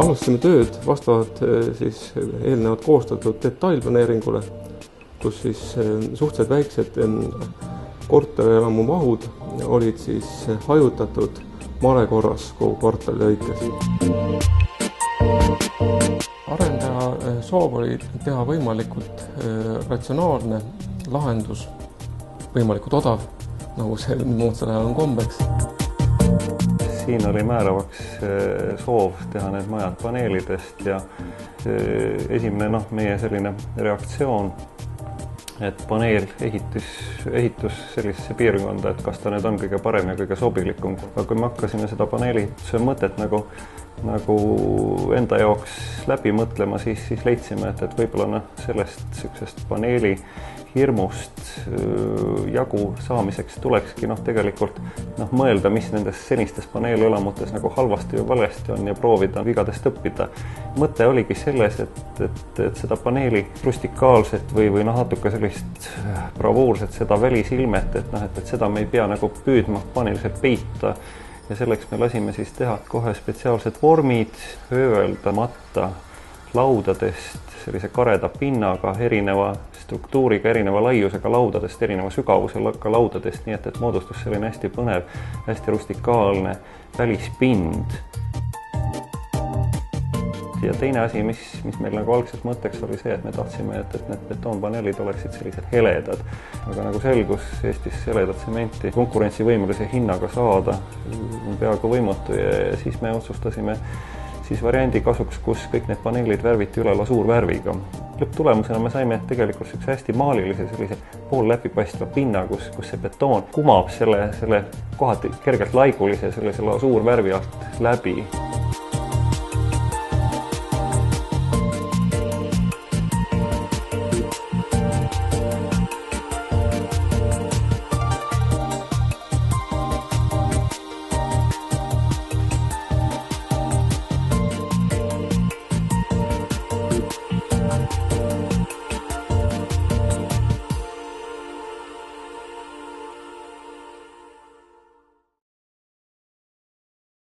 alustasime tööd vastavalt siis eelnevalt koostatud detailplaneeringule, kus siis suhteliselt väiksed korterelamu mahud olid siis hajutatud marekorras kogu kvartali lõikes. Arendaja soov oli teha võimalikult ratsionaalne lahendus, võimalikult odav, nagu see moodsal ajal on kombeks. Siin oli määravaks soov teha need majad paneelidest ja esimene meie selline reaktsioon, et paneel ehitus sellisesse piirkonda, et kas ta nüüd on kõige parem ja kõige sobilikum. Aga kui me hakkasime seda paneelituse mõtet nagu enda jaoks läbi mõtlema, siis leidsime, et võib-olla sellest paneeli hirmust jagu saamiseks tulekski tegelikult mõelda, mis nendes senistes paneelielamutes halvasti või valesti on ja proovida vigadest õppida. Mõte oligi selles, et seda paneeli rustikaalset või natuke sellist bravuurset seda välisilmet, et seda me ei pea püüdma paneeliselt peita. Ja selleks me lasime siis teha kohe spetsiaalsed vormid, hööveldamata laudadest, sellise kareda pinnaga, erineva struktuuriga, erineva laiusega laudadest, erineva sügavusega laudadest, nii et moodustus selline hästi põnev, hästi rustikaalne välispind. Ja teine asi, mis meil algselt mõtteks oli see, et me tahtsime, et need betoonpaneelid oleksid sellised heledad. Aga selgus Eestis heledat tsementi konkurentsivõimelise hinnaga saada peaaegu võimatu ja siis me otsustasime variandi kasuks, kus kõik need paneelid värviti üle lasuurvärviga. Lõpptulemusena me saime tegelikult hästi maalilise sellise pool läbipaistva pinna, kus see betoon kumab selle kohati kergelt laigulise sellise lasuurvärvi alt läbi.